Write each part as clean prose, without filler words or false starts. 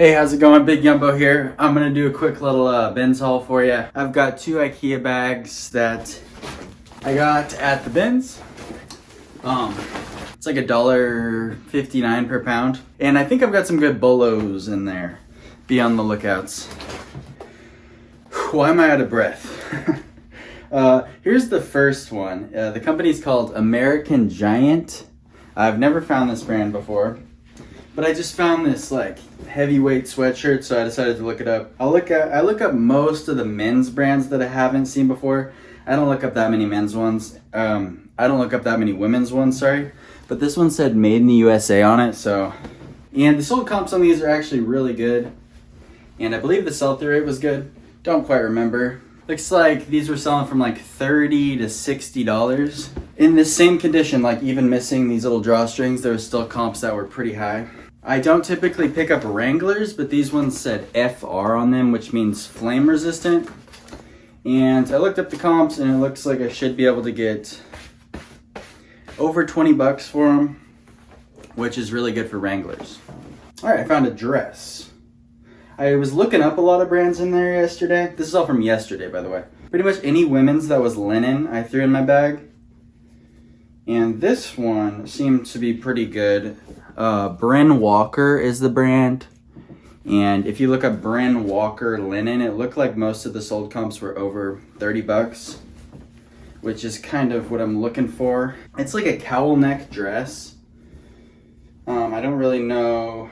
Hey, how's it going? Big Yumbo here. I'm gonna do a quick little bins haul for you. I've got 2 IKEA bags that I got at the bins. It's like $1.59 per pound. And I think I've got some good bolos in there. Be on the lookouts. Why am I out of breath? Here's the first one. The company's called American Giant. I've never found this brand before, but I just found this like heavyweight sweatshirt, so I decided to look it up. I look up most of the men's brands that I haven't seen before. I don't look up that many men's ones. I don't look up that many women's ones, sorry. But this one said made in the USA on it, so. And the sold comps on these are actually really good. And I believe the sell-through rate was good. Don't quite remember. Looks like these were selling from like $30 to $60. In this same condition, like even missing these little drawstrings, there were still comps that were pretty high. I don't typically pick up Wranglers, but these ones said FR on them, which means flame resistant. And I looked up the comps and it looks like I should be able to get over 20 bucks for them, which is really good for Wranglers. All right, I found a dress. I was looking up a lot of brands in there yesterday. This is all from yesterday, by the way. Pretty much any women's that was linen, I threw in my bag. And this one seemed to be pretty good. Bryn Walker is the brand. And if you look up Bryn Walker linen, it looked like most of the sold comps were over 30 bucks, which is kind of what I'm looking for. It's like a cowl neck dress. I don't really know.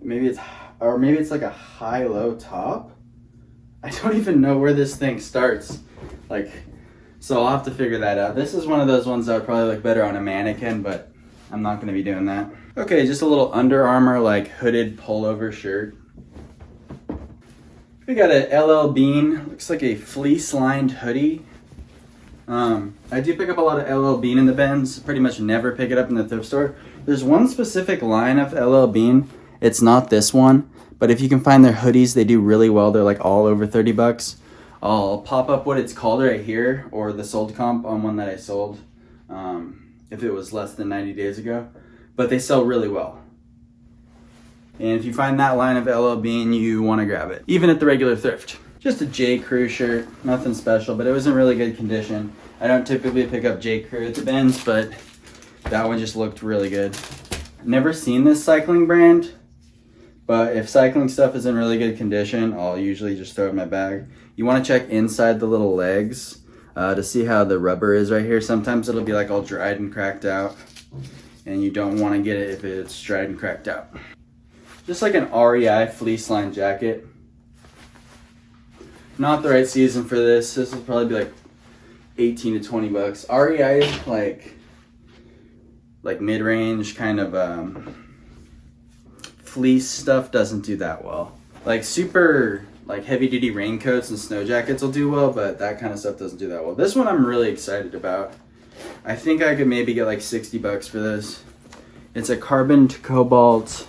Maybe it's like a high-low top. I don't even know where this thing starts. So I'll have to figure that out. This is one of those ones that would probably look better on a mannequin, but I'm not gonna be doing that. Okay, just a little Under Armour like hooded pullover shirt. We got a LL Bean, looks like a fleece lined hoodie. I do pick up a lot of LL Bean in the bins, pretty much never pick it up in the thrift store. There's one specific line of LL Bean. It's not this one, but if you can find their hoodies, they do really well. They're like all over 30 bucks. I'll pop up what it's called right here, or the sold comp on one that I sold, if it was less than 90 days ago. But they sell really well. And if you find that line of LL Bean, you want to grab it, even at the regular thrift. Just a J. Crew shirt, nothing special, but it was in really good condition. I don't typically pick up J. Crew at the bins, but that one just looked really good. Never seen this cycling brand, but if cycling stuff is in really good condition, I'll usually just throw it in my bag. You want to check inside the little legs to see how the rubber is right here. Sometimes it'll be like all dried and cracked out, and you don't want to get it if it's dried and cracked out. Just like an REI fleece lined jacket. Not the right season for this. This will probably be like 18 to 20 bucks. REI like mid-range kind of fleece stuff doesn't do that well. Like super like heavy duty raincoats and snow jackets will do well, but that kind of stuff doesn't do that well. This one I'm really excited about. I think I could maybe get like 60 bucks for this. It's a carbon to cobalt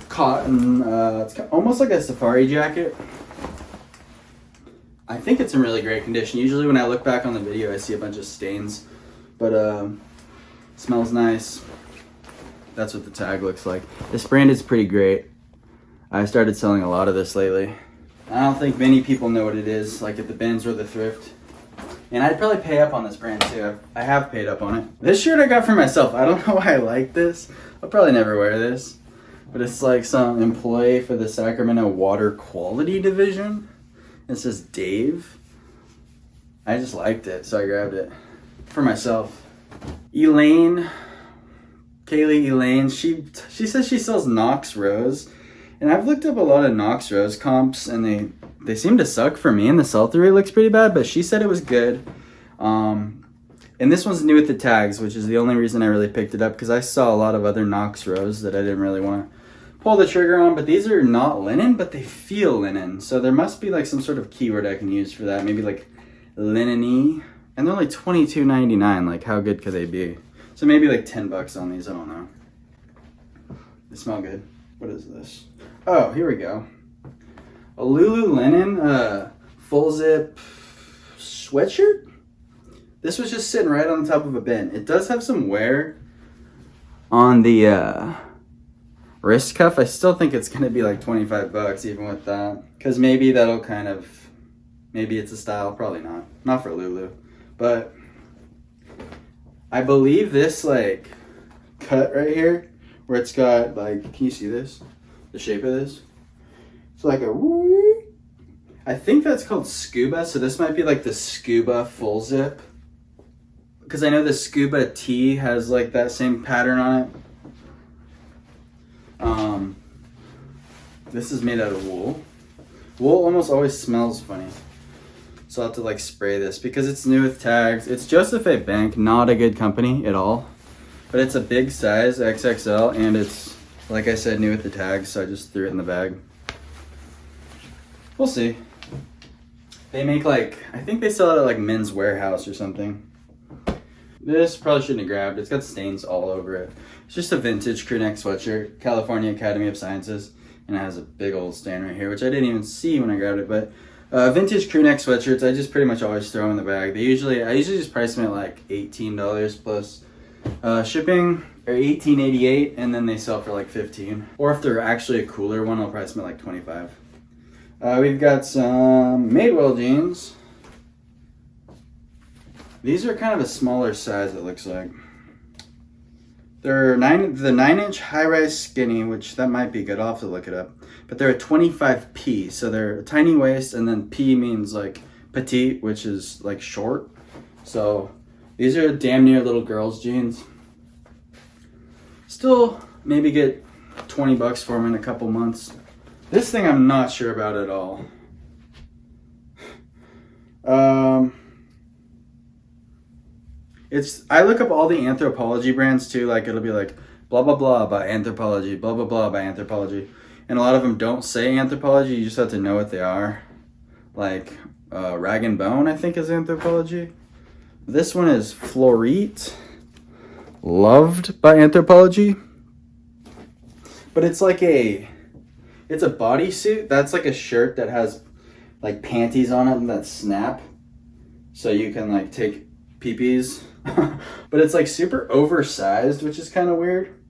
cotton, it's almost like a safari jacket. I think it's in really great condition. Usually when I look back on the video, I see a bunch of stains, but smells nice. That's what the tag looks like. This brand is pretty great. I started selling a lot of this lately. I don't think many people know what it is, like at the bins or the thrift. And I'd probably pay up on this brand too. I have paid up on it. This shirt I got for myself. I don't know why I like this. I'll probably never wear this. But it's like some employee for the Sacramento Water Quality Division. It says Dave. I just liked it, so I grabbed it for myself. Kaylee Elaine, she says she sells Knox Rose. And I've looked up a lot of Knox Rose comps, and they seem to suck for me, and the sell-through rate looks pretty bad, but she said it was good. And this one's new with the tags, which is the only reason I really picked it up, because I saw a lot of other Knox Rose that I didn't really want to pull the trigger on, but these are not linen, but they feel linen. So there must be like some sort of keyword I can use for that. Maybe like linen-y. And they're only $22.99. Like how good could they be? So maybe like 10 bucks on these, I don't know. They smell good. What is this? Oh, here we go. A Lululemon full zip sweatshirt. This was just sitting right on the top of a bin. It does have some wear on the wrist cuff, I still think it's gonna be like 25 bucks even with that. Cause maybe that'll kind of, maybe it's a style, probably not. Not for Lulu. But I believe this like cut right here, where it's got like, can you see this? The shape of this? It's like a woo. I think that's called scuba, so this might be like the scuba full zip. Because I know the scuba tee has like that same pattern on it. This is made out of wool. Wool almost always smells funny. So I'll have to like spray this because it's new with tags. It's Joseph A. Bank, not a good company at all. But it's a big size, XXL, and it's, like I said, new with the tags, so I just threw it in the bag. We'll see. They make like, I think they sell it at like Men's Warehouse or something. This probably shouldn't have grabbed. It's got stains all over it. It's just a vintage crew neck sweatshirt, California Academy of Sciences, and it has a big old stain right here, which I didn't even see when I grabbed it. But vintage crew neck sweatshirts, I just pretty much always throw in the bag. I usually just price them at like $18 plus shipping, or $18.88, and then they sell for like $15. Or if they're actually a cooler one, I'll price them at like $25. We've got some Madewell jeans. These are kind of a smaller size, it looks like. They're the 9-inch high-rise skinny, which that might be good. I'll have to look it up. But they're a 25P, so they're a tiny waist, and then P means like petite, which is like short. So these are damn near little girls' jeans. Still maybe get 20 bucks for them in a couple months. This thing I'm not sure about at all. I look up all the Anthropologie brands too, like it'll be like blah blah blah by Anthropologie, blah blah blah by Anthropologie, and a lot of them don't say Anthropologie. You just have to know what they are. Like Rag and Bone, I think, is Anthropologie. This one is Florite, Loved by Anthropologie, but it's like it's a bodysuit. That's like a shirt that has like panties on it that snap, so you can like take peepees. But it's like super oversized, which is kind of weird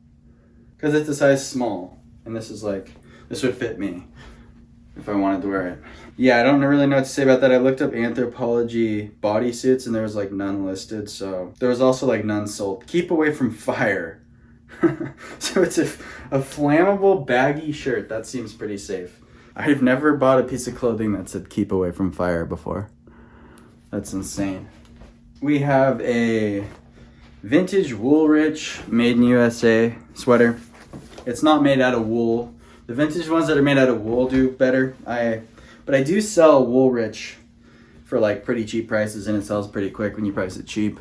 because it's a size small, and this would fit me if I wanted to wear it. Yeah, I don't really know what to say about that. I looked up Anthropologie bodysuits and there was like none listed, so there was also like none sold. Keep away from fire. So it's a flammable baggy shirt. That seems pretty safe. I've never bought a piece of clothing that said keep away from fire before. That's insane. We have a vintage Woolrich made in USA sweater. It's not made out of wool. The vintage ones that are made out of wool do better. But I do sell Woolrich for like pretty cheap prices, and it sells pretty quick when you price it cheap.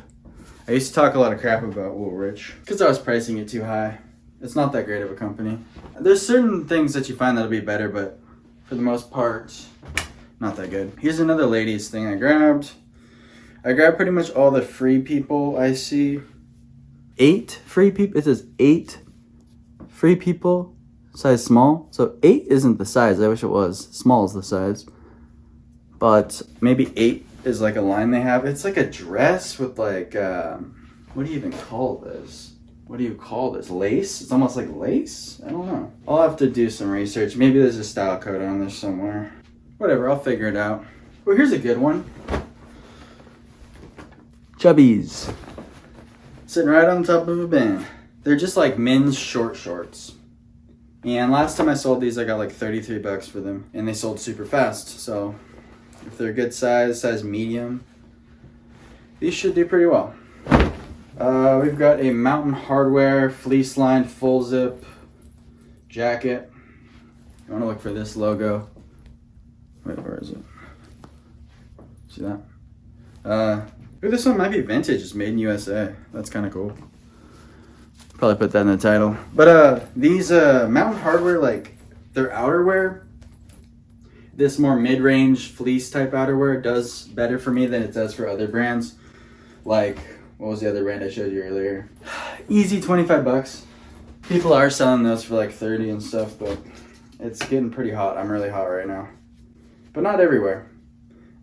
I used to talk a lot of crap about Woolrich because I was pricing it too high. It's not that great of a company. There's certain things that you find that'll be better, but for the most part, not that good. Here's another ladies thing I grabbed. I grabbed pretty much all the Free People I see. 8 Free People, it says 8 Free People, size small. So 8 isn't the size, I wish it was. Small is the size. But maybe 8 is like a line they have. It's like a dress with like, what do you even call this? What do you call this? Lace? It's almost like lace? I don't know. I'll have to do some research. Maybe there's a style code on this somewhere. Whatever, I'll figure it out. Well, here's a good one. Chubbies. Sitting right on top of a bin. They're just like men's short shorts. And last time I sold these, I got like 33 bucks for them. And they sold super fast. So if they're good size medium, these should do pretty well. We've got a Mountain Hardwear fleece lined full zip jacket. You want to look for this logo. Wait, where is it? See that? Ooh, this one might be vintage. It's made in USA. That's kind of cool. Probably put that in the title. But these Mountain Hardwear, like their outerwear, this more mid-range fleece type outerwear does better for me than it does for other brands. Like, what was the other brand I showed you earlier? Easy 25 bucks. People are selling those for like 30 and stuff, but it's getting pretty hot. I'm really hot right now. But not everywhere.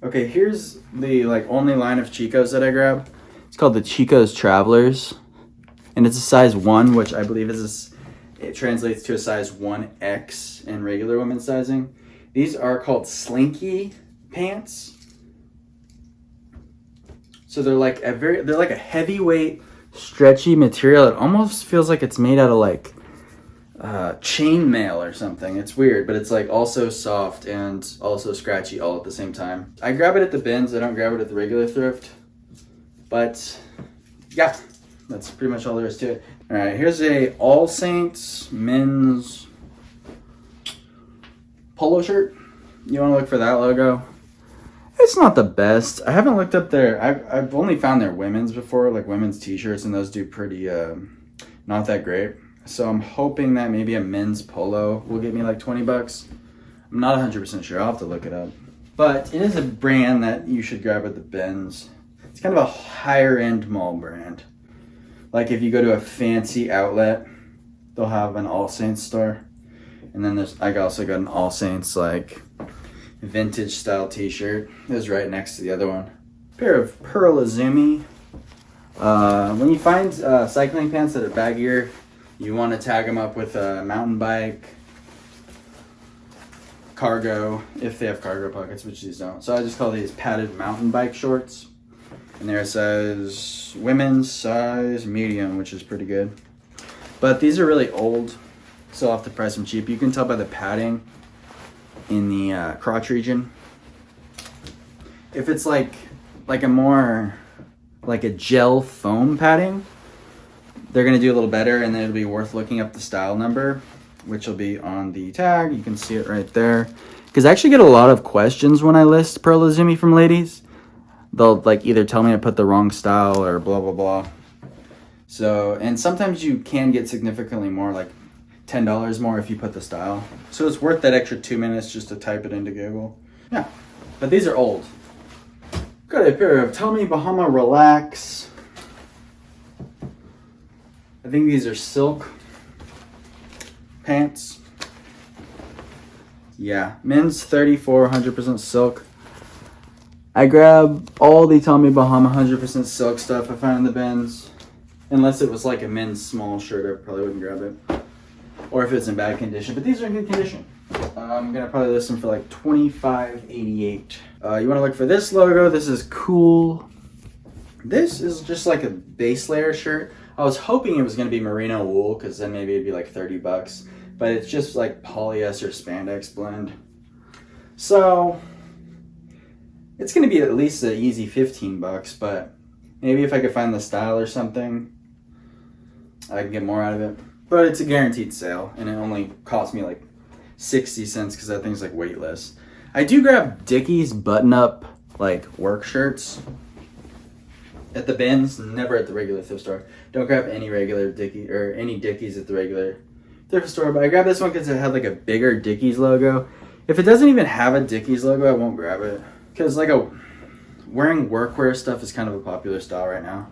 Okay, here's the like only line of Chicos that I grabbed. It's called the Chicos Travelers. And it's a size 1, which I believe is it translates to a size 1X in regular women's sizing. These are called slinky pants. So they're like a heavyweight, stretchy material. It almost feels like it's made out of like chain mail or something. It's weird, but it's like also soft and also scratchy all at the same time. I grab it at the bins. I don't grab it at the regular thrift. But yeah, that's pretty much all there is to it. All right, here's a All Saints men's polo shirt. You want to look for that logo? It's not the best. I haven't looked up their, I've only found their women's before, like women's t-shirts, and those do pretty, not that great. So I'm hoping that maybe a men's polo will get me like 20 bucks. I'm not 100% sure. I'll have to look it up. But it is a brand that you should grab at the bins. It's kind of a higher end mall brand. Like if you go to a fancy outlet, they'll have an All Saints store. And then I also got an All Saints like vintage style t-shirt. It was right next to the other one. Pair of Pearl Izumi. When you find cycling pants that are baggier, you want to tag them up with a mountain bike, cargo, if they have cargo pockets, which these don't. So I just call these padded mountain bike shorts. And they're a size, women's size medium, which is pretty good. But these are really old, so I'll have to price them cheap. You can tell by the padding in the crotch region. If it's like a more, like a gel foam padding, they're gonna do a little better, and then it'll be worth looking up the style number, which will be on the tag. You can see it right there. Because I actually get a lot of questions when I list Pearl Izumi from ladies. They'll like either tell me I put the wrong style or blah, blah, blah. So, and sometimes you can get significantly more, like $10 more if you put the style. So it's worth that extra 2 minutes just to type it into Google. Yeah, but these are old. Got a pair of Tommy Bahama Relax. I think these are silk pants. Yeah, men's 34, 100% silk. I grab all the Tommy Bahama 100% silk stuff I find in the bins. Unless it was like a men's small shirt, I probably wouldn't grab it. Or if it's in bad condition, but these are in good condition. I'm gonna probably list them for like $25.88. You wanna look for this logo. This is cool. This is just like a base layer shirt. I was hoping it was gonna be merino wool, because then maybe it'd be like 30 bucks. But it's just like polyester spandex blend. So it's gonna be at least an easy 15 bucks, but maybe if I could find the style or something, I can get more out of it. But it's a guaranteed sale, and it only cost me like 60 cents because that thing's like weightless. I do grab Dickies button-up like work shirts at the bins, never at the regular thrift store. Don't grab any regular Dickies or any Dickies at the regular thrift store, but I grabbed this one because it had like a bigger Dickies logo. If it doesn't even have a Dickies logo, I won't grab it. Because like wearing workwear stuff is kind of a popular style right now.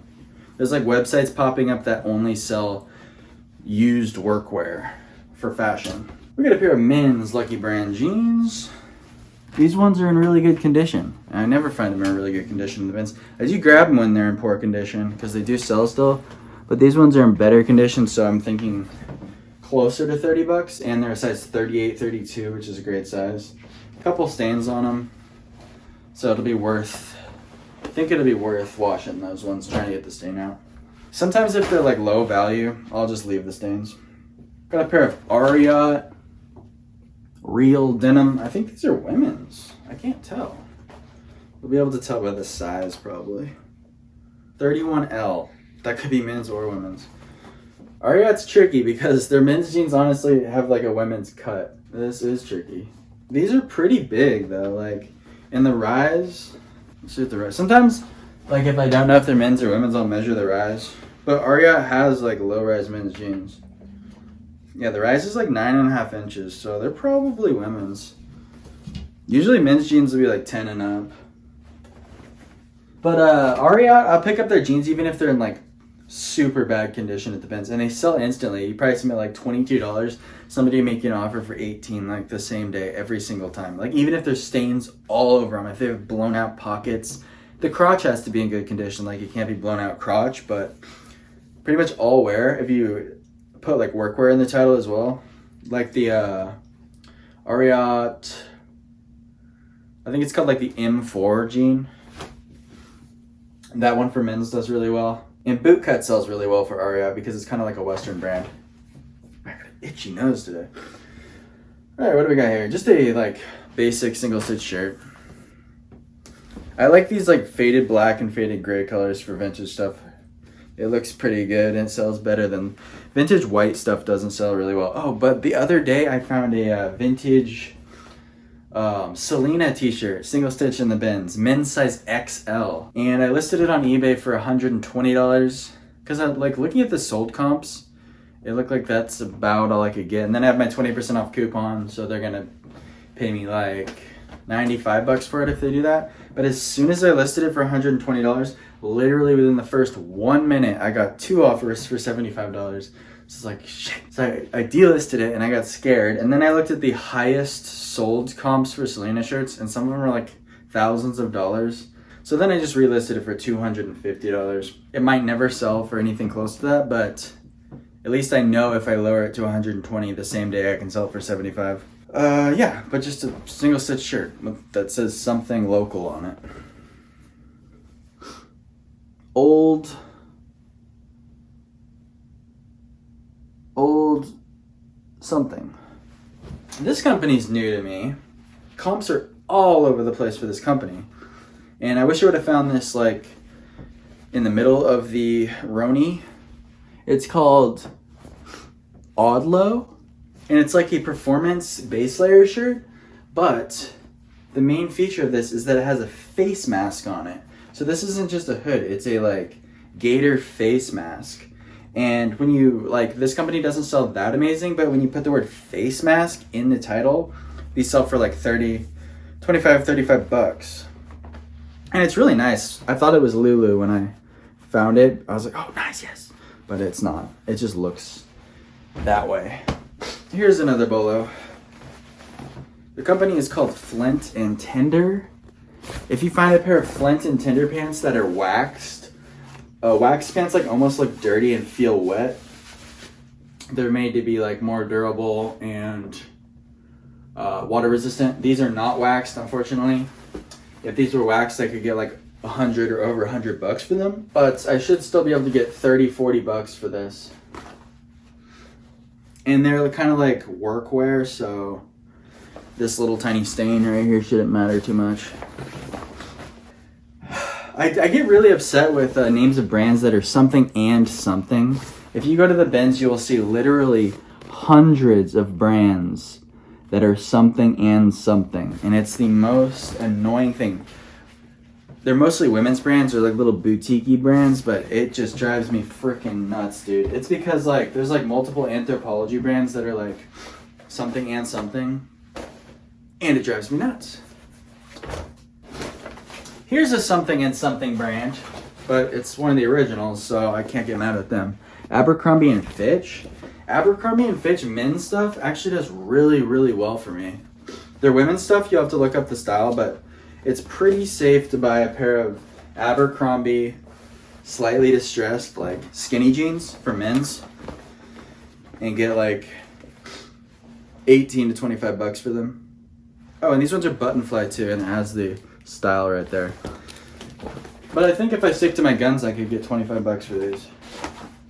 There's like websites popping up that only sell used workwear for fashion. We got a pair of men's Lucky Brand jeans. These ones are in really good condition. I never find them in really good condition in the bins. I do grab them when they're in poor condition because they do sell still, but these ones are in better condition, so I'm thinking closer to 30 bucks, and they're a size 38, 32, which is a great size. A couple stains on them, so it'll be worth, I think it'll be worth washing those ones, trying to get the stain out. Sometimes if they're like low value, I'll just leave the stains. Got a pair of Ariat real denim. I think these are women's. I can't tell. We'll be able to tell by the size probably. 31L. That could be men's or women's. Ariat's tricky because their men's jeans honestly have like a women's cut. This is tricky. These are pretty big though. Like in the rise, let's see what the rise. Sometimes like if I don't know if they're men's or women's, I'll measure the rise. But Ariat has like low rise men's jeans. Yeah, the rise is like 9.5 inches, so they're probably women's. Usually men's jeans will be like 10 and up. But Ariat, I'll pick up their jeans even if they're in like super bad condition at the bins, and they sell instantly. You price them at like $22. Somebody make you an offer for 18 like the same day every single time. Like even if there's stains all over them, if they have blown out pockets, the crotch has to be in good condition. Like it can't be blown out crotch, but pretty much all wear, if you put like workwear in the title as well. Like the Ariat, I think it's called like the M4 jean. That one for men's does really well. And Bootcut sells really well for Ariat because it's kind of like a Western brand. I got an itchy nose today. All right, what do we got here? Just a like basic single stitch shirt. I like these like faded black and faded gray colors for vintage stuff. It looks pretty good and it sells better than vintage white stuff doesn't sell really well. Oh, but the other day I found a vintage Selena t-shirt, single stitch in the bins, men's size XL. And I listed it on eBay for $120 because I like looking at the sold comps. It looked like that's about all I could get. And then I have my 20% off coupon, so they're gonna pay me like 95 bucks for it if they do that. But as soon as I listed it for $120, literally within the first 1 minute, I got 2 offers for $75. So it's like, shit. So I delisted it and I got scared. And then I looked at the highest sold comps for Selena shirts and some of them were like thousands of dollars. So then I just relisted it for $250. It might never sell for anything close to that, but at least I know if I lower it to 120 the same day I can sell it for 75. Yeah, but just a single stitch shirt that says something local on it. Old something. This company's new to me. Comps are all over the place for this company. And I wish I would have found this like in the middle of the Roni. It's called Odlo. And it's like a performance base layer shirt, but the main feature of this is that it has a face mask on it. So this isn't just a hood, it's a like gator face mask. And when you, like, this company doesn't sell that amazing, but when you put the word face mask in the title, these sell for like 25, 35 bucks. And it's really nice. I thought it was Lulu when I found it. I was like, oh, nice, yes. But it's not. It just looks that way. Here's another bolo. The company is called Flint and Tender. If you find a pair of Flint and Tender pants that are waxed, wax pants like almost look dirty and feel wet. They're made to be like more durable and water resistant. These are not waxed, unfortunately. If these were waxed, I could get like 100 or over 100 bucks for them. But I should still be able to get 30, 40 bucks for this. And they're kind of like workwear, so this little tiny stain right here shouldn't matter too much. I get really upset with names of brands that are something and something. If you go to the bins, you will see literally hundreds of brands that are something and something. And it's the most annoying thing. They're mostly women's brands or like little boutique-y brands, but it just drives me freaking nuts, dude. It's because like there's like multiple Anthropologie brands that are like something and something, and it drives me nuts. Here's a something and something brand, but it's one of the originals, so I can't get mad at them. Abercrombie and Fitch. Abercrombie and Fitch men's stuff actually does really, really well for me. Their women's stuff, you have to look up the style, but it's pretty safe to buy a pair of Abercrombie slightly distressed like skinny jeans for men's and get like 18 to 25 bucks for them. Oh, and these ones are button fly too, and it has the style right there. But I think if I stick to my guns, I could get 25 bucks for these.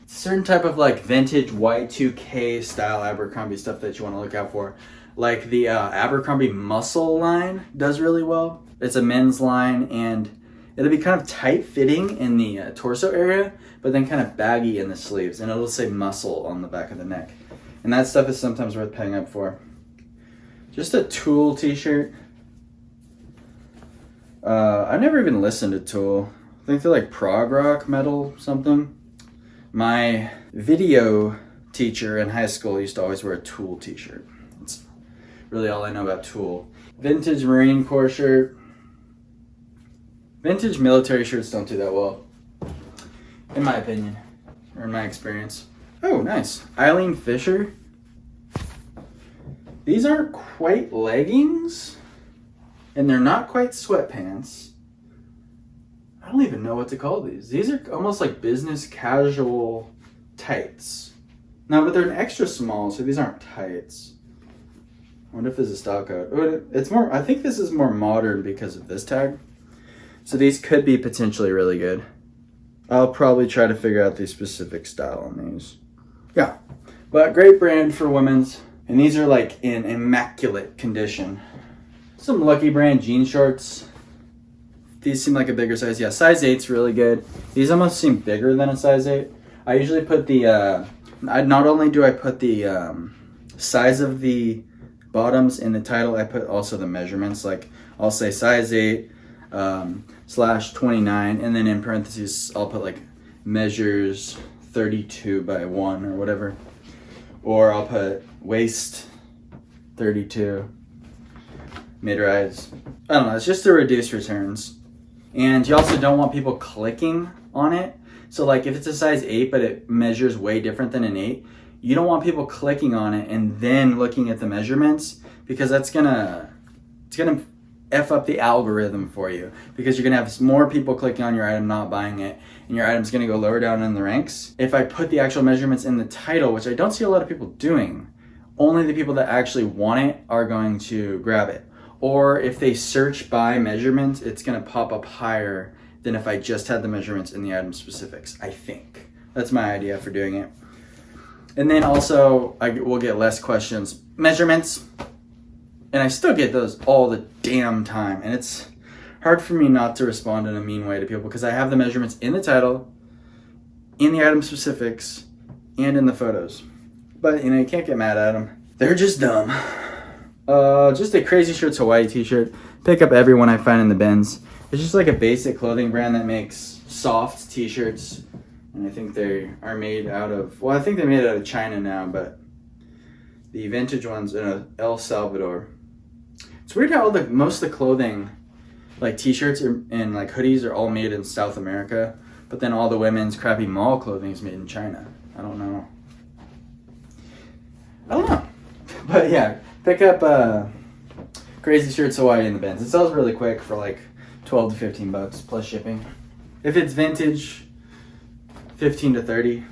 Certain type of like vintage Y2K style Abercrombie stuff that you want to look out for. Like the Abercrombie Muscle line does really well. It's a men's line and it'll be kind of tight fitting in the torso area, but then kind of baggy in the sleeves, and it'll say muscle on the back of the neck. And that stuff is sometimes worth paying up for. Just a Tool t-shirt. I've never even listened to Tool. I think they're like prog rock metal something. My video teacher in high school used to always wear a Tool t-shirt. That's really all I know about Tool. Vintage Marine Corps shirt. Vintage military shirts don't do that well, in my opinion, or in my experience. Oh, nice. Eileen Fisher. These aren't quite leggings, and they're not quite sweatpants. I don't even know what to call these. These are almost like business casual tights. No, but they're an extra small, so these aren't tights. I wonder if there's a style code. Oh, it's more, I think this is more modern because of this tag. So these could be potentially really good. I'll probably try to figure out the specific style on these. Yeah, but great brand for women's. And these are like in immaculate condition. Some Lucky Brand jean shorts. These seem like a bigger size. Yeah, size 8's really good. These almost seem bigger than a size 8. I usually put the, not only do I put the size of the bottoms in the title, I put also the measurements. Like I'll say size 8 / 29, and then in parentheses I'll put like measures 32 by 1 or whatever. Or I'll put waist 32, mid-rise. I don't know, it's just to reduce returns. And you also don't want people clicking on it. So like if it's a size 8 but it measures way different than an 8, you don't want people clicking on it and then looking at the measurements, because it's gonna F up the algorithm for you, because you're gonna have more people clicking on your item not buying it, and your item's gonna go lower down in the ranks. If I put the actual measurements in the title, which I don't see a lot of people doing, only the people that actually want it are going to grab it. Or if they search by measurements, it's gonna pop up higher than if I just had the measurements in the item specifics, I think. That's my idea for doing it. And then also, we'll get less questions. Measurements, and I still get those all the damn time. And it's hard for me not to respond in a mean way to people, because I have the measurements in the title, in the item specifics, and in the photos. But, you know, you can't get mad at them. They're just dumb. Just a Crazy Shirts Hawaii t-shirt. Pick up every one I find in the bins. It's just like a basic clothing brand that makes soft t-shirts. And I think they are made out of, well, I think they're made out of China now, but the vintage ones in El Salvador. It's weird how most of the clothing, like t-shirts and like hoodies, are all made in South America, but then all the women's crappy mall clothing is made in China. I don't know. But yeah, pick up Crazy Shirts Hawaii in the bins. It sells really quick for like 12 to 15 bucks plus shipping. If it's vintage, 15 to 30.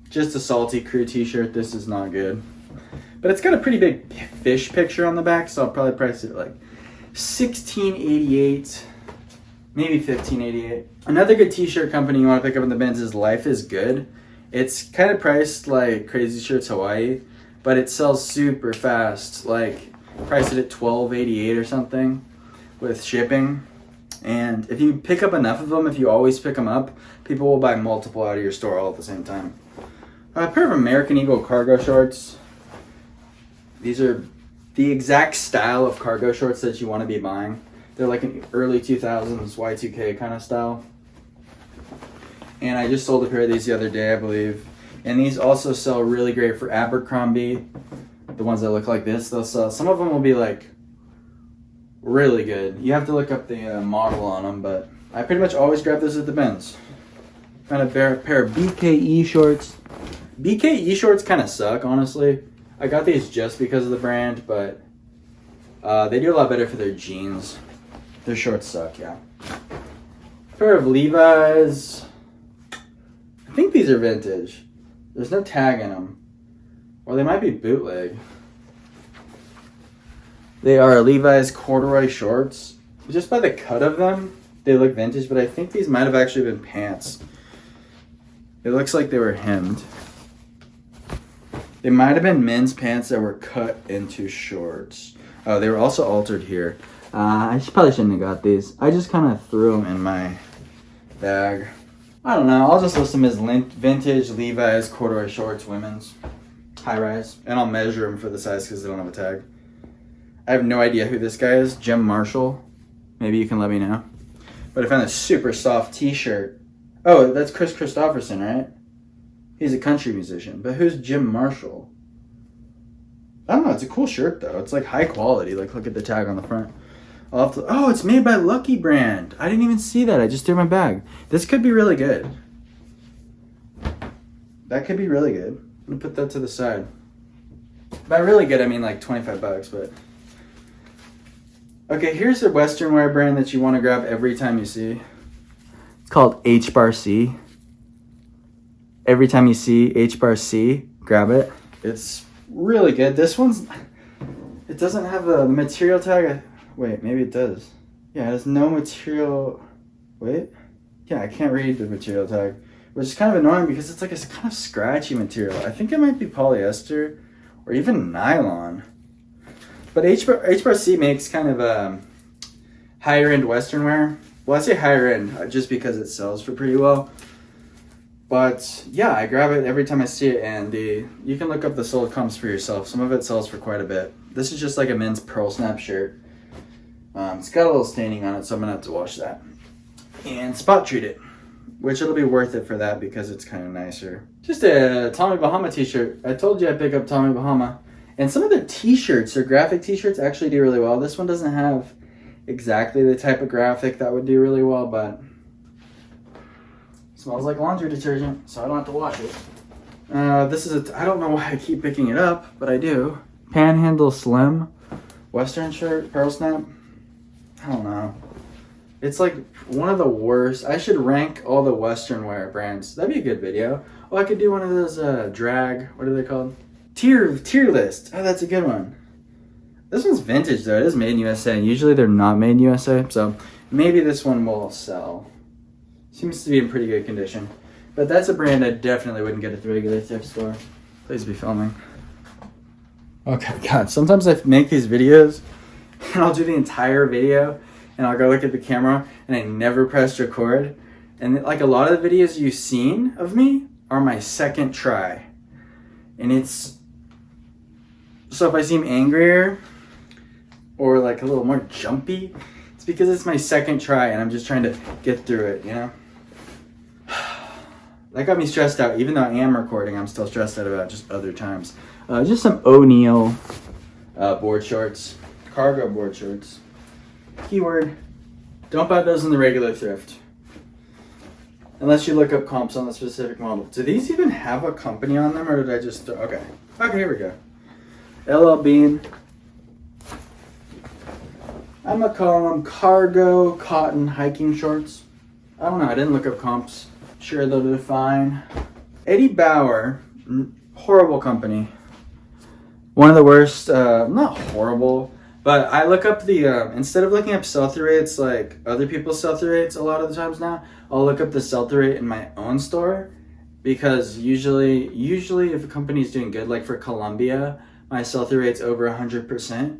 Just a salty crew t-shirt. This is not good. But it's got a pretty big fish picture on the back, so I'll probably price it like $16.88, maybe $15.88. Another good t-shirt company you want to pick up in the bins is Life is Good. It's kind of priced like Crazy Shirts Hawaii, but it sells super fast. Like, priced it at $12.88 or something with shipping. And if you pick up enough of them, if you always pick them up, people will buy multiple out of your store all at the same time. A pair of American Eagle cargo shorts. These are the exact style of cargo shorts that you want to be buying. They're like an early 2000s Y2K kind of style. And I just sold a pair of these the other day, I believe. And these also sell really great for Abercrombie. The ones that look like this, they'll sell. Some of them will be like really good. You have to look up the model on them, but I pretty much always grab this at the bins. Found a pair of BKE shorts. BKE shorts kind of suck, honestly. I got these just because of the brand, but they do a lot better for their jeans. Their shorts suck, yeah. Pair of Levi's. I think these are vintage. There's no tag in them. Or they might be bootleg. They are Levi's corduroy shorts. Just by the cut of them, they look vintage, but I think these might have actually been pants. It looks like they were hemmed. They might have been men's pants that were cut into shorts. Oh, they were also altered here. I probably shouldn't have got these. I just kind of threw them in my bag. I don't know. I'll just list them as vintage Levi's corduroy shorts, women's, high rise. And I'll measure them for the size because they don't have a tag. I have no idea who this guy is. Jim Marshall. Maybe you can let me know. But I found this super soft t-shirt. Oh, that's Chris Christopherson, right? He's a country musician. But who's Jim Marshall? I don't know. It's a cool shirt, though. It's like high quality. Like, look at the tag on the front. I'll have to, oh, it's made by Lucky Brand. I didn't even see that. I just threw my bag. This could be really good. That could be really good. I'm going to put that to the side. By really good, I mean like 25 bucks, but... Okay, here's a Western wear brand that you want to grab every time you see. It's called H Bar C. Every time you see H Bar C, grab it. It's really good. This one's, it doesn't have a material tag. Wait, maybe it does. Yeah, it has no material. Wait. Yeah, I can't read the material tag, which is kind of annoying because it's like a kind of scratchy material. I think it might be polyester or even nylon. But H C makes kind of higher end Western wear. Well, I say higher end just because it sells for pretty well. But yeah, I grab it every time I see it, and you can look up the sold comps for yourself. Some of it sells for quite a bit. This is just like a men's pearl snap shirt. It's got a little staining on it, so I'm gonna have to wash that and spot treat it, which it'll be worth it for that because it's kind of nicer. Just a Tommy Bahama t-shirt. I told you I'd pick up Tommy Bahama, and some of their t-shirts or graphic t-shirts actually do really well. This one doesn't have exactly the type of graphic that would do really well, but smells like laundry detergent, so I don't have to wash it. This is I don't know why I keep picking it up, but I do. Panhandle Slim Western shirt, pearl snap. I don't know. It's like one of the worst. I should rank all the Western wear brands. That'd be a good video. Oh, I could do one of those drag, what are they called? Tier list. Oh, that's a good one. This one's vintage though. It is made in USA. Usually they're not made in USA, so maybe this one will sell. Seems to be in pretty good condition. But that's a brand I definitely wouldn't get at the regular thrift store. Please be filming. Okay, God, sometimes I make these videos and I'll do the entire video and I'll go look at the camera and I never pressed record. And like a lot of the videos you've seen of me are my second try. And it's, so if I seem angrier or like a little more jumpy, it's because it's my second try and I'm just trying to get through it, you know? That got me stressed out. Even though I am recording, I'm still stressed out about just other times. Just some O'Neill board shorts. Cargo board shorts. Keyword, don't buy those in the regular thrift. Unless you look up comps on the specific model. Do these even have a company on them, or did I just... Okay. Okay, here we go. LL Bean. I'm going to call them cargo cotton hiking shorts. I don't know. I didn't look up comps. Sure, they'll do fine. Eddie Bauer. Horrible company. One of the worst... not horrible... But I look up the, instead of looking up sell-through rates like other people's sell-through rates a lot of the times now, I'll look up the sell-through rate in my own store, because usually if a company is doing good, like for Columbia, my sell-through rate's over 100%,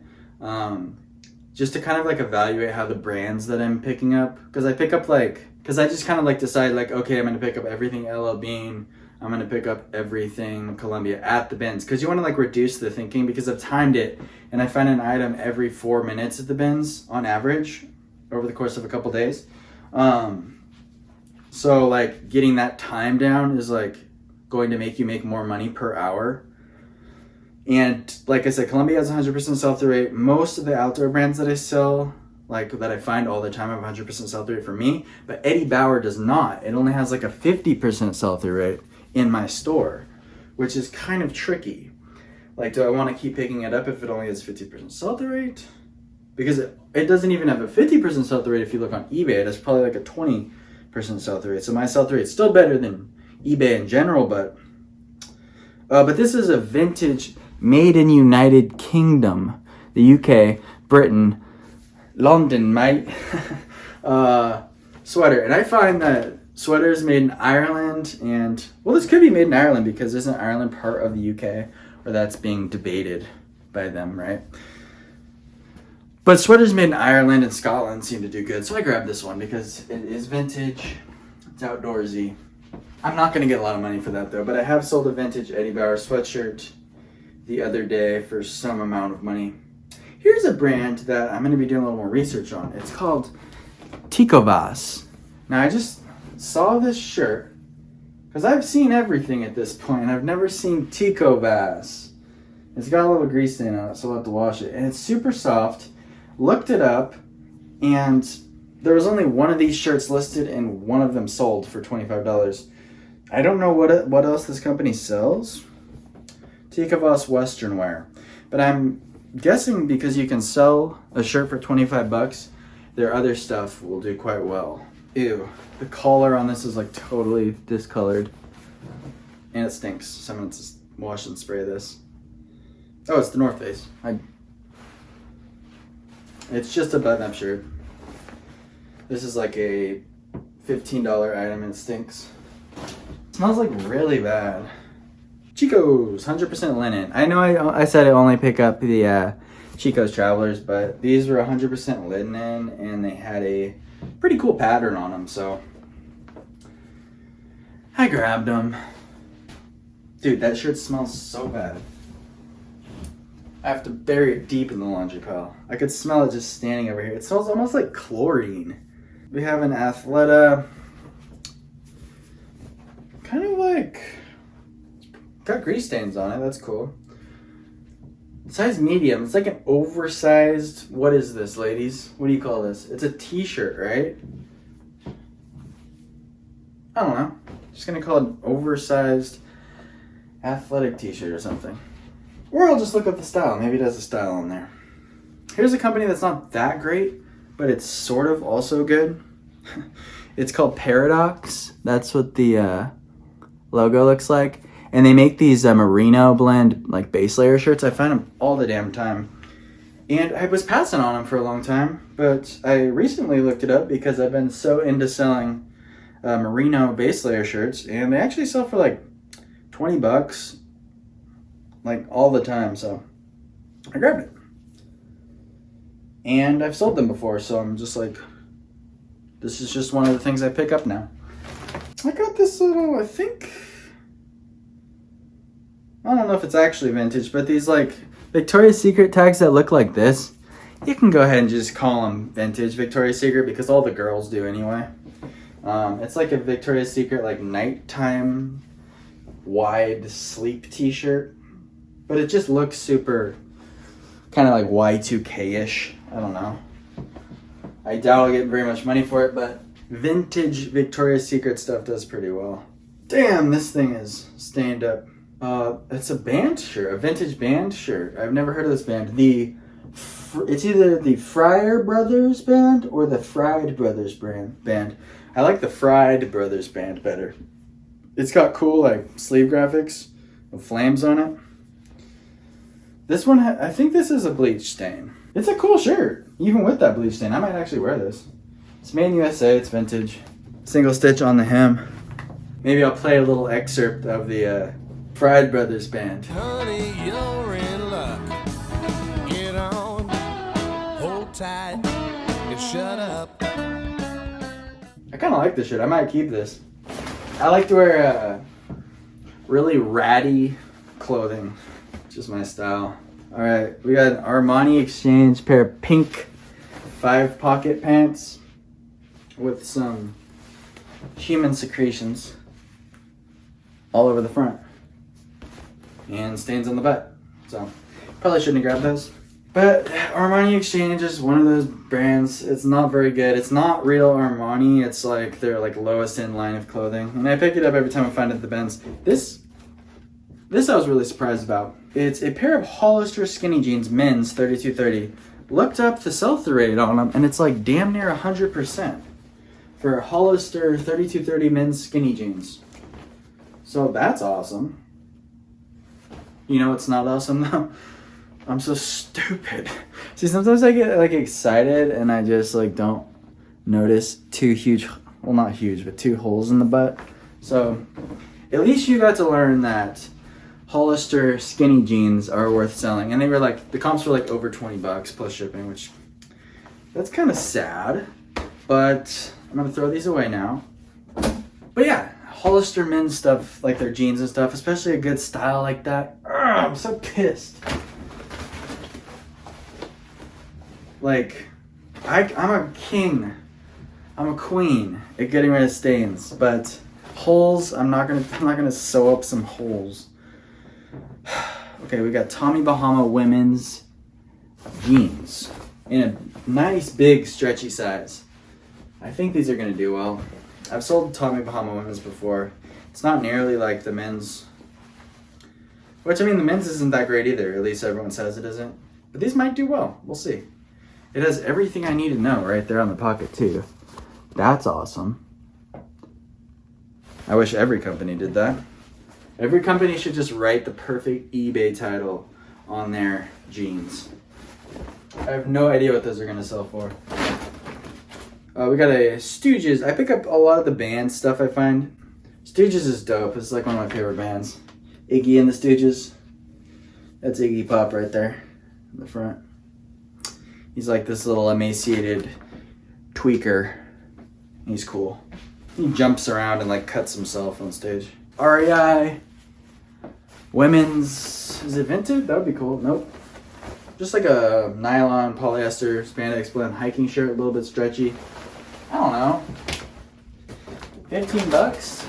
just to kind of like evaluate how the brands that I'm picking up, because I pick up like, because I just kind of like decide like, okay, I'm going to pick up everything LL Bean, I'm going to pick up everything Columbia at the bins, because you want to like reduce the thinking, because I've timed it and I find an item every 4 minutes at the bins on average over the course of a couple days. So like getting that time down is like going to make you make more money per hour. And like I said, Columbia has 100% sell-through rate. Most of the outdoor brands that I sell, like that I find all the time, have 100% sell-through rate for me, but Eddie Bauer does not. It only has like a 50% sell-through rate in my store, which is kind of tricky. Like, do I want to keep picking it up if it only has 50% sell-through rate? Because it doesn't even have a 50% sell-through rate if you look on eBay. It has probably like a 20% sell-through rate. So my sell-through rate is still better than eBay in general, but this is a vintage made in United Kingdom, the UK, Britain, London, mate, sweater. And I find that sweaters made in Ireland and, well, this could be made in Ireland because isn't Ireland part of the UK? Or that's being debated by them, right? But sweaters made in Ireland and Scotland seem to do good. So I grabbed this one because it is vintage. It's outdoorsy. I'm not going to get a lot of money for that though, but I have sold a vintage Eddie Bauer sweatshirt the other day for some amount of money. Here's a brand that I'm going to be doing a little more research on. It's called Ticovas. Now I just saw this shirt because I've seen everything at this point. I've never seen Ticovas. It's got a little grease stain on it, so I'll have to wash it. And it's super soft. Looked it up, and there was only one of these shirts listed, and one of them sold for $25. I don't know what else this company sells. Ticovas Western wear. But I'm guessing because you can sell a shirt for 25 bucks, their other stuff will do quite well. Ew. The collar on this is like totally discolored. And it stinks. Some of it's wash and spray this. Oh, it's the North Face. It's just a button-up shirt. This is like a $15 item and it stinks. It smells like really bad. Chico's 100% linen. I know I said I only pick up the Chico's Travelers, but these were 100% linen and they had a pretty cool pattern on them, so I grabbed them. Dude, that shirt smells so bad. I have to bury it deep in the laundry pile. I could smell it just standing over here. It smells almost like chlorine. We have an Athleta. Kind of like, got grease stains on it. That's cool. Size medium. It's like an oversized, what is this, ladies? What do you call this? It's a t-shirt, right? I don't know. Just gonna call it an oversized athletic t-shirt or something. Or I'll just look up the style. Maybe it has a style on there. Here's a company that's not that great, but it's sort of also good. It's called Paradox. That's what the logo looks like. And they make these merino blend like base layer shirts. I find them all the damn time. And I was passing on them for a long time, but I recently looked it up because I've been so into selling merino base layer shirts, and they actually sell for like 20 bucks like all the time, so I grabbed it. And I've sold them before, so I'm just like, this is just one of the things I pick up now. I got this little, I don't know if it's actually vintage, but these like Victoria's Secret tags that look like this, you can go ahead and just call them vintage Victoria's Secret because all the girls do anyway. It's like a Victoria's Secret like nighttime wide sleep t-shirt, but it just looks super kind of like Y2K-ish. I don't know. I doubt I'll get very much money for it, but vintage Victoria's Secret stuff does pretty well. Damn, this thing is stained up. It's a band shirt, a vintage band shirt. I've never heard of this band. It's either the Fryer Brothers band or the Fried Brothers band. I like the Fried Brothers band better. It's got cool like sleeve graphics with flames on it. This one, I think this is a bleach stain. It's a cool shirt, even with that bleach stain. I might actually wear this. It's made in USA, it's vintage. Single stitch on the hem. Maybe I'll play a little excerpt of the Fried Brothers band. Honey, you're in luck. Get on, hold tight, and shut up. I kind of like this shirt. I might keep this. I like to wear really ratty clothing. It's just my style. All right, we got an Armani Exchange pair of pink 5-pocket pants with some human secretions all over the front and stains on the butt. So probably shouldn't have grabbed those. But Armani Exchange is one of those brands. It's not very good. It's not real Armani. It's like their like lowest end line of clothing. And I pick it up every time I find it at the bins. This I was really surprised about. It's a pair of Hollister skinny jeans, men's 3230. Looked up the sell-through rate on them, and it's like damn near 100% for Hollister 3230 men's skinny jeans. So that's awesome. You know what's not awesome though? I'm so stupid. See, sometimes I get like excited and I just like don't notice two huge, well not huge, but two holes in the butt. So at least you got to learn that Hollister skinny jeans are worth selling. And they were like, the comps were like over 20 bucks plus shipping, which that's kind of sad, but I'm gonna throw these away now. But yeah, Hollister men's stuff, like their jeans and stuff, especially a good style like that. I'm so pissed. Like, I'm a king. I'm a queen at getting rid of stains, but holes, I'm not gonna sew up some holes. Okay, we got Tommy Bahama women's jeans in a nice big stretchy size. I think these are gonna do well. I've sold Tommy Bahama women's before. It's not nearly like the men's, which I mean the men's isn't that great either. At least everyone says it isn't. But these might do well. We'll see. It has everything I need to know right there on the pocket too. That's awesome. I wish every company did that. Every company should just write the perfect eBay title on their jeans. I have no idea what those are gonna sell for. We got a Stooges. I pick up a lot of the band stuff I find. Stooges is dope. It's like one of my favorite bands. Iggy and the Stooges. That's Iggy Pop right there in the front. He's like this little emaciated tweaker. He's cool. He jumps around and like cuts himself on stage. REI. Women's. Is it vintage? That would be cool. Nope. Just like a nylon polyester spandex blend hiking shirt, a little bit stretchy. I don't know. 15 bucks?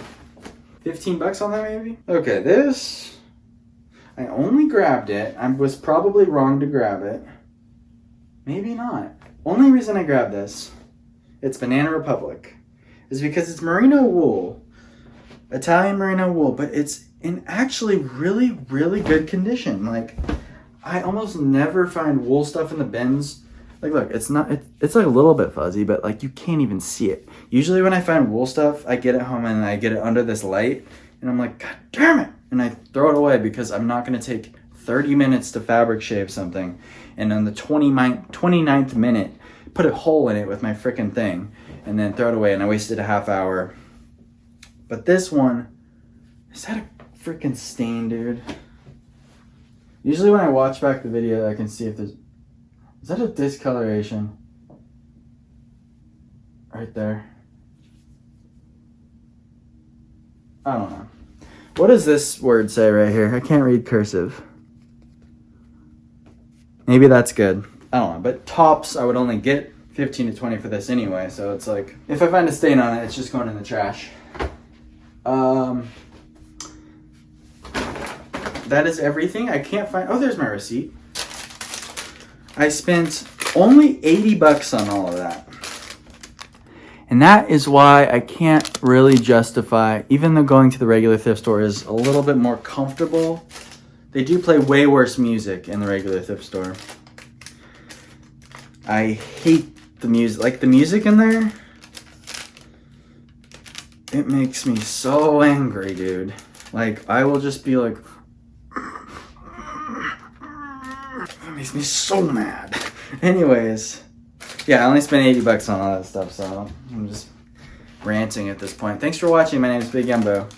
15 bucks on that maybe? Okay, this, I only grabbed it. I was probably wrong to grab it. Maybe not. Only reason I grabbed this, it's Banana Republic, is because it's merino wool. Italian merino wool, but it's in actually really, really good condition. Like, I almost never find wool stuff in the bins. Like, look, it's like a little bit fuzzy, but like you can't even see it. Usually when I find wool stuff, I get it home and I get it under this light and I'm like, God damn it. And I throw it away because I'm not going to take 30 minutes to fabric shave something. And on the 29th minute, put a hole in it with my freaking thing and then throw it away. And I wasted a half hour. But this one, is that a freaking stain, dude? Usually when I watch back the video, I can see if there's... Is that a discoloration? Right there. I don't know. What does this word say right here? I can't read cursive. Maybe that's good. I don't know. But tops, I would only get 15 to 20 for this anyway. So it's like, if I find a stain on it, it's just going in the trash. That is everything. I can't find... Oh, there's my receipt. I spent only 80 bucks on all of that. And that is why I can't really justify, even though going to the regular thrift store is a little bit more comfortable, they do play way worse music in the regular thrift store. I hate the music. Like, the music in there, it makes me so angry, dude. Like, I will just be like... It makes me so mad. Anyways, yeah, I only spent 80 bucks on all that stuff, so I'm just ranting at this point. Thanks for watching. My name is Big Yumbo.